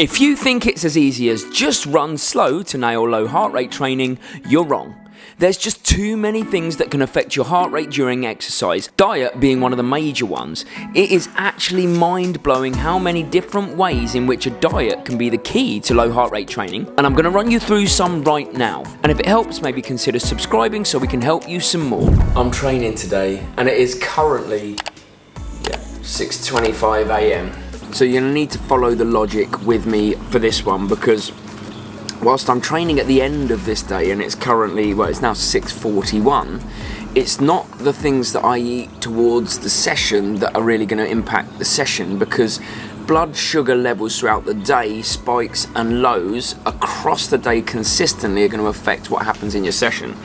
If you think it's as easy as just run slow to nail low heart rate training, you're wrong. There's just too many things that can affect your heart rate during exercise, diet being one of the major ones. It is actually mind-blowing how many different ways in which a diet can be the key to low heart rate training, and I'm going to run you through some right now. And if it helps, maybe consider subscribing so we can help you some more. I'm training today, and it is currently 6:25 a.m. So you're going to need to follow the logic with me for this one, because whilst I'm training at the end of this day and it's currently, well, it's now 6:41, it's not the things that I eat towards the session that are really going to impact the session, because blood sugar levels throughout the day, spikes and lows across the day consistently, are going to affect what happens in your session.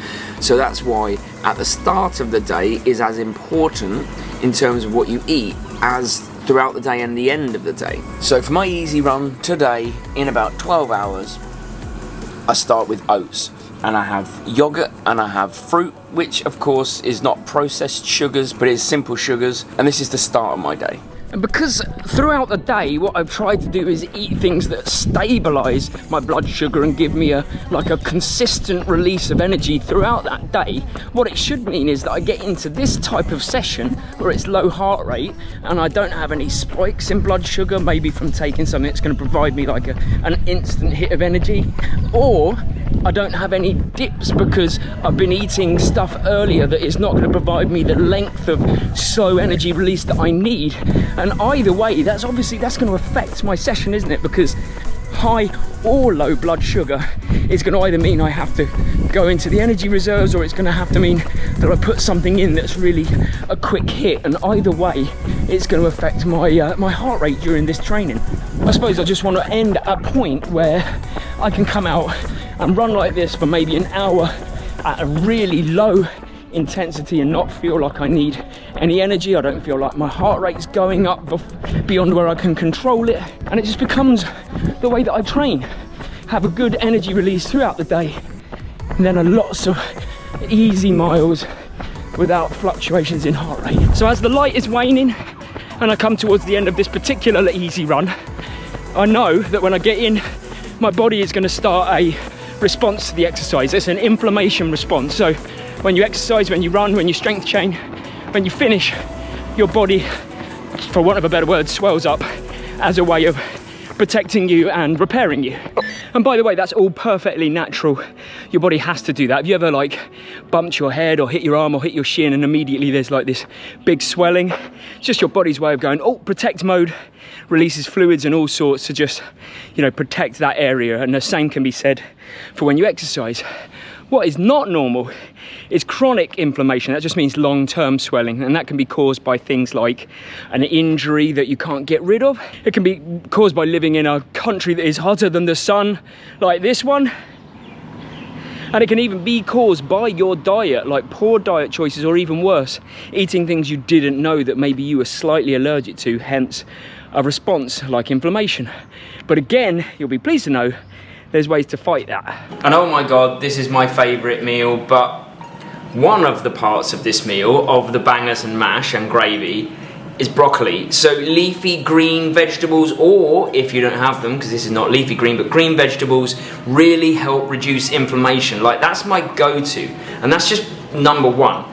So that's why at the start of the day is as important in terms of what you eat as throughout the day and the end of the day. So for my easy run today, in about 12 hours, I start with oats, and I have yogurt and I have fruit, which of course is not processed sugars, but it's simple sugars, and this is the start of my day. And because throughout the day what I've tried to do is eat things that stabilise my blood sugar and give me a consistent release of energy throughout that day, what it should mean is that I get into this type of session where it's low heart rate and I don't have any spikes in blood sugar, maybe from taking something that's going to provide me like an instant hit of energy, or I don't have any dips because I've been eating stuff earlier that is not going to provide me the length of slow energy release that I need. And either way, that's going to affect my session, isn't it? Because high or low blood sugar is going to either mean I have to go into the energy reserves, or it's going to have to mean that I put something in that's really a quick hit. And either way, it's going to affect my heart rate during this training. I suppose I just want to end at a point where I can come out and run like this for maybe an hour at a really low intensity and not feel like I need any energy. I don't feel like my heart rate's going up beyond where I can control it, and it just becomes the way that I train. Have a good energy release throughout the day, and then lots of easy miles without fluctuations in heart rate. So as the light is waning and I come towards the end of this particular easy run, I know that when I get in, my body is going to start a response to the exercise. It's an inflammation response. So when you exercise, when you run, when you strength train, when you finish, your body, for want of a better word, swells up as a way of protecting you and repairing you. And by the way, that's all perfectly natural. Your body has to do that. Have you ever bumped your head or hit your arm or hit your shin and immediately there's this big swelling? It's just your body's way of going, oh, protect mode, releases fluids and all sorts to just, protect that area. And the same can be said for when you exercise. What is not normal is chronic inflammation. That just means long-term swelling, and that can be caused by things like an injury that you can't get rid of. It can be caused by living in a country that is hotter than the sun, like this one. And it can even be caused by your diet, like poor diet choices, or even worse, eating things you didn't know that maybe you were slightly allergic to, hence a response like inflammation. But again, you'll be pleased to know there's ways to fight that. And oh my God, this is my favourite meal, but one of the parts of this meal, of the bangers and mash and gravy, is broccoli. So leafy green vegetables, or if you don't have them, because this is not leafy green, but green vegetables really help reduce inflammation. That's my go-to, and that's just number one.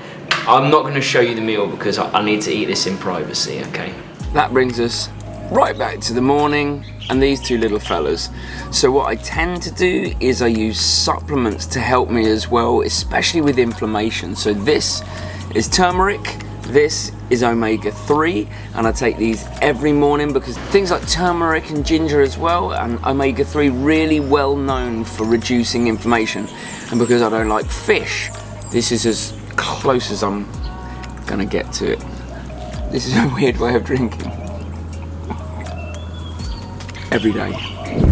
I'm not going to show you the meal because I need to eat this in privacy, okay? That brings us right back to the morning and these two little fellas. So what I tend to do is I use supplements to help me as well, especially with inflammation. So this is turmeric, this is omega-3, and I take these every morning because things like turmeric and ginger as well, and omega-3 really well known for reducing inflammation. And because I don't like fish, this is as close as I'm gonna get to it. This is a weird way of drinking. Every day.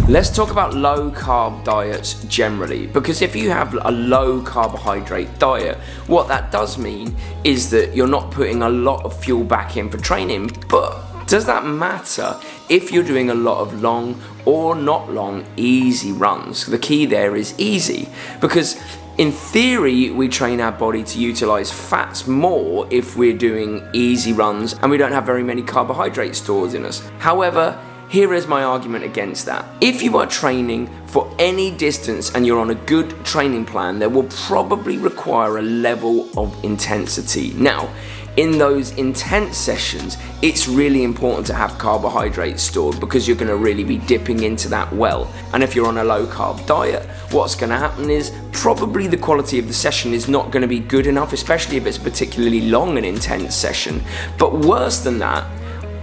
Let's talk about low carb diets generally, because if you have a low carbohydrate diet, what that does mean is that you're not putting a lot of fuel back in for training. But does that matter if you're doing a lot of long or not long easy runs? The key there is easy, because in theory we train our body to utilize fats more if we're doing easy runs and we don't have very many carbohydrate stores in us. However, here is my argument against that. If you are training for any distance and you're on a good training plan, there will probably require a level of intensity. Now, in those intense sessions, it's really important to have carbohydrates stored because you're going to really be dipping into that well. And if you're on a low carb diet, what's going to happen is probably the quality of the session is not going to be good enough, especially if it's a particularly long and intense session. But worse than that,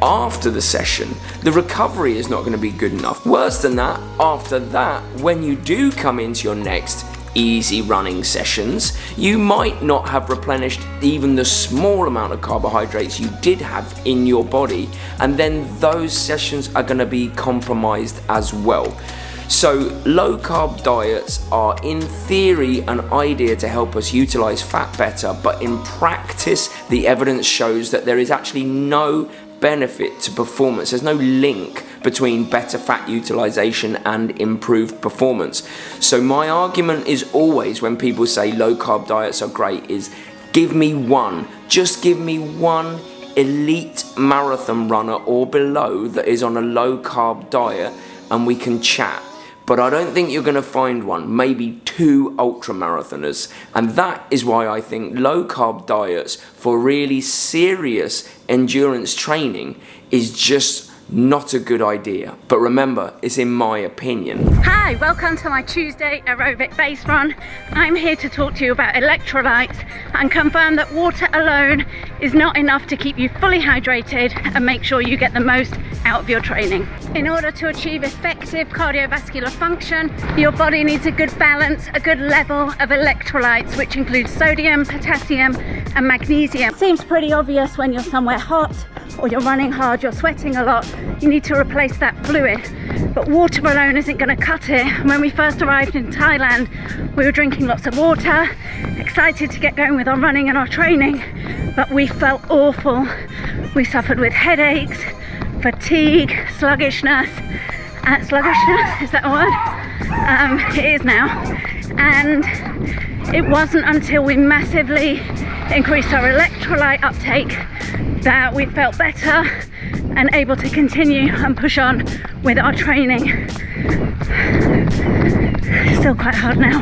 after the session, the recovery is not going to be good enough. Worse than that, after that, when you do come into your next easy running sessions, you might not have replenished even the small amount of carbohydrates you did have in your body, and then those sessions are going to be compromised as well. So low carb diets are in theory an idea to help us utilize fat better, but in practice the evidence shows that there is actually no benefit to performance. There's no link between better fat utilization and improved performance. So my argument is always, when people say low carb diets are great, is give me one, just give me one elite marathon runner or below that is on a low carb diet and we can chat. But I don't think you're going to find one, maybe 2 ultra marathoners. And that is why I think low carb diets for really serious endurance training is just not a good idea. But remember, it's in my opinion. Hi, welcome to my Tuesday aerobic base run. I'm here to talk to you about electrolytes and confirm that water alone is not enough to keep you fully hydrated and make sure you get the most out of your training. In order to achieve effective cardiovascular function, your body needs a good balance, a good level of electrolytes, which includes sodium, potassium, and magnesium. It seems pretty obvious when you're somewhere hot or you're running hard, you're sweating a lot, you need to replace that fluid. But water alone isn't going to cut it. When we first arrived in Thailand, we were drinking lots of water, excited to get going with our running and our training, but we felt awful. We suffered with headaches, fatigue, sluggishness. Sluggishness, is that a word? It is now. And it wasn't until we massively increased our electrolyte uptake that we felt better and able to continue and push on with our training. Still quite hard now.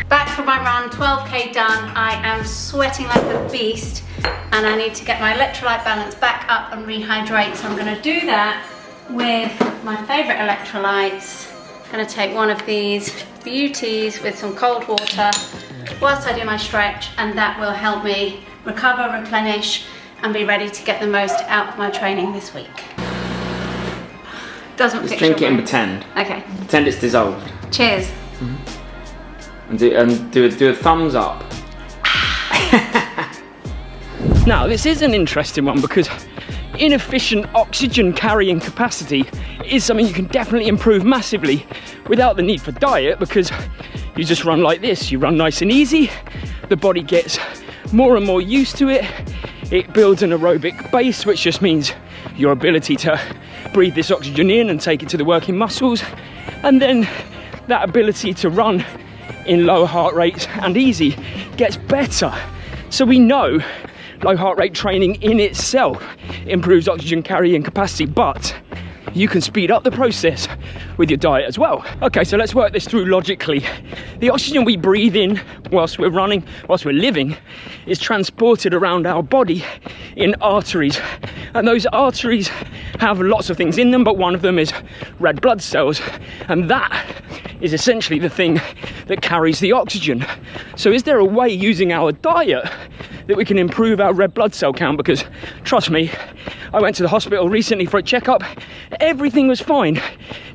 Back from my run, 12k done. I am sweating like a beast and I need to get my electrolyte balance back up and rehydrate. So I'm going to do that with my favourite electrolytes. I'm going to take one of these beauties with some cold water whilst I do my stretch, and that will help me recover, replenish, and be ready to get the most out of my training this week. Doesn't Just drink it and pretend. Okay. Pretend it's dissolved. Cheers. Mm-hmm. And do a thumbs up. Now, this is an interesting one because inefficient oxygen carrying capacity is something you can definitely improve massively without the need for diet, because you just run like this. You run nice and easy, the body gets more and more used to it. It builds an aerobic base, which just means your ability to breathe this oxygen in and take it to the working muscles, and then that ability to run in low heart rates and easy gets better. So we know low heart rate training in itself improves oxygen carrying capacity, but you can speed up the process with your diet as well. Okay, so let's work this through logically. The oxygen we breathe in whilst we're running, whilst we're living, is transported around our body in arteries. And those arteries have lots of things in them, but one of them is red blood cells. And that is essentially the thing that carries the oxygen. So is there a way using our diet that we can improve our red blood cell count? Because trust me, I went to the hospital recently for a checkup. Everything was fine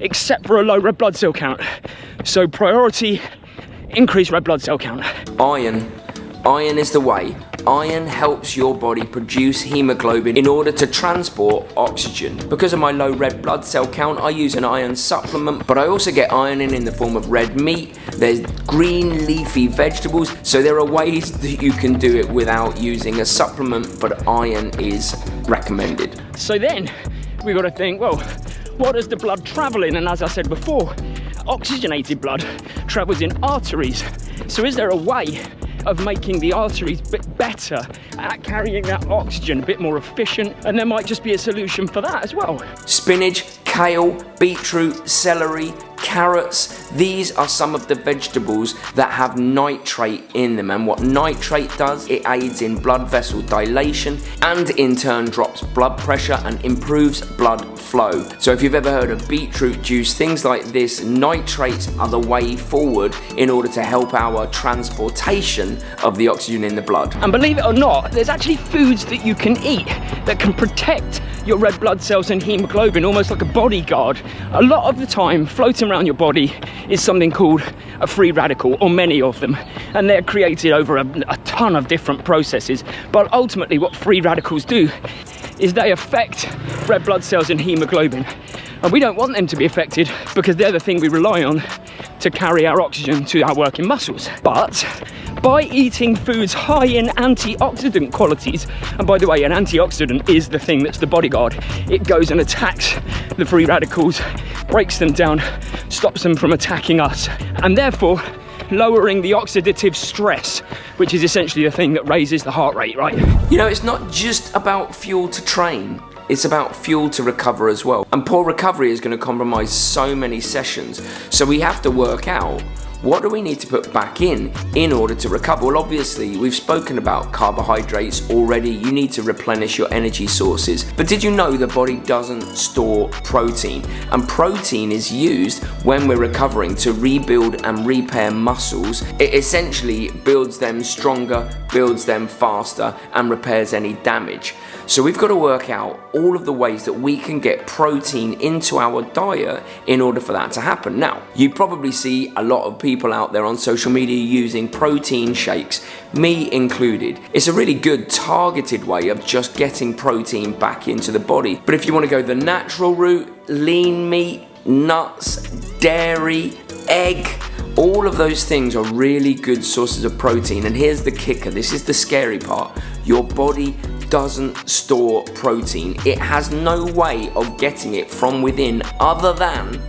except for a low red blood cell count. So priority, increase red blood cell count. Iron is the way. Iron helps your body produce hemoglobin in order to transport oxygen. Because of my low red blood cell count, I use an iron supplement, but I also get iron in the form of red meat. There's green leafy vegetables, so there are ways that you can do it without using a supplement, but iron is recommended. So then we got to think, well, what does the blood travel in? And as I said before, oxygenated blood travels in arteries. So is there a way of making the arteries a bit better at carrying that oxygen, a bit more efficient? And there might just be a solution for that as well. Spinach, Kale, beetroot, celery, carrots, these are some of the vegetables that have nitrate in them, and what nitrate does, it aids in blood vessel dilation and in turn drops blood pressure and improves blood flow. So if you've ever heard of beetroot juice, things like this, nitrates are the way forward in order to help our transportation of the oxygen in the blood. And believe it or not, there's actually foods that you can eat that can protect your red blood cells and hemoglobin, almost like a bodyguard. A lot of the time, floating around your body is something called a free radical, or many of them, and they're created over a ton of different processes. But ultimately what free radicals do is they affect red blood cells and hemoglobin, and we don't want them to be affected because they're the thing we rely on to carry our oxygen to our working muscles. But by eating foods high in antioxidant qualities, and by the way, an antioxidant is the thing that's the bodyguard, it goes and attacks the free radicals, breaks them down, stops them from attacking us, and therefore lowering the oxidative stress, which is essentially the thing that raises the heart rate, right? You know, it's not just about fuel to train, it's about fuel to recover as well. And poor recovery is going to compromise so many sessions. So we have to work out, what do we need to put back in order to recover? Well, obviously, we've spoken about carbohydrates already. You need to replenish your energy sources. But did you know the body doesn't store protein? And protein is used when we're recovering to rebuild and repair muscles. It essentially builds them stronger, builds them faster, and repairs any damage. So we've got to work out all of the ways that we can get protein into our diet in order for that to happen. Now, you probably see a lot of people out there on social media using protein shakes, me included. It's a really good targeted way of just getting protein back into the body. But if you want to go the natural route, lean meat, nuts, dairy, egg, all of those things are really good sources of protein. And here's the kicker, this is the scary part. Your body doesn't store protein. It has no way of getting it from within other than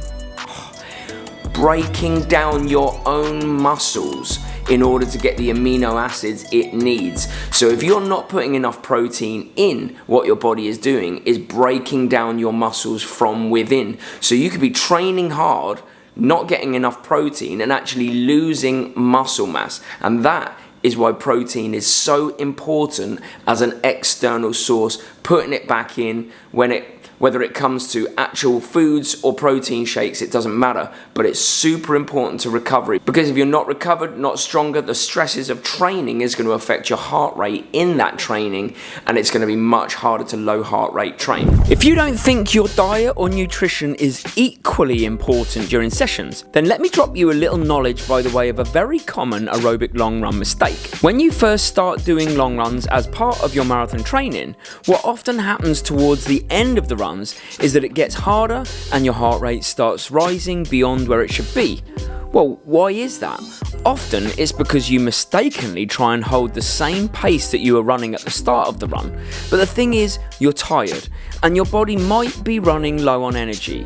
breaking down your own muscles in order to get the amino acids it needs. So if you're not putting enough protein in, what your body is doing is breaking down your muscles from within. So you could be training hard, not getting enough protein, and actually losing muscle mass. And that is why protein is so important as an external source, putting it back in whether it comes to actual foods or protein shakes, it doesn't matter, but it's super important to recovery, because if you're not recovered, not stronger, the stresses of training is going to affect your heart rate in that training, and it's going to be much harder to low heart rate train. If you don't think your diet or nutrition is equally important during sessions, then let me drop you a little knowledge by the way of a very common aerobic long run mistake. When you first start doing long runs as part of your marathon training, what often happens towards the end of the run is that it gets harder and your heart rate starts rising beyond where it should be. Well, why is that? Often it's because you mistakenly try and hold the same pace that you were running at the start of the run. But the thing is, you're tired and your body might be running low on energy.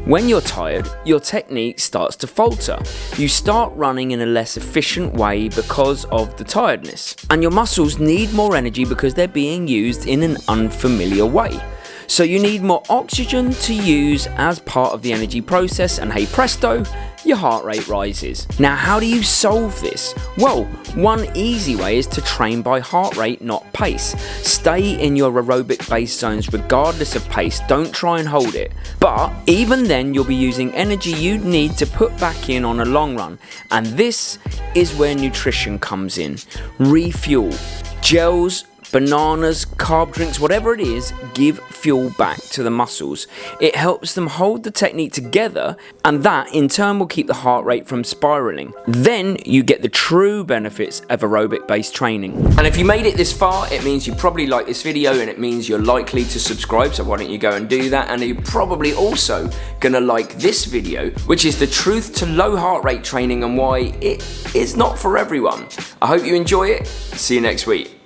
When you're tired, your technique starts to falter. You start running in a less efficient way because of the tiredness. And your muscles need more energy because they're being used in an unfamiliar way. So you need more oxygen to use as part of the energy process, and hey presto, your heart rate rises. Now, how do you solve this? Well, one easy way is to train by heart rate, not pace. Stay in your aerobic base zones regardless of pace, don't try and hold it. But even then, you'll be using energy you'd need to put back in on a long run. And this is where nutrition comes in. Refuel. Gels, bananas, carb drinks, whatever it is, give fuel back to the muscles. It helps them hold the technique together, and that in turn will keep the heart rate from spiraling. Then you get the true benefits of aerobic based training. And if you made it this far, it means you probably like this video, and it means you're likely to subscribe, so why don't you go and do that? And you're probably also gonna like this video, which is the truth to low heart rate training and why it is not for everyone. I hope you enjoy it. See you next week.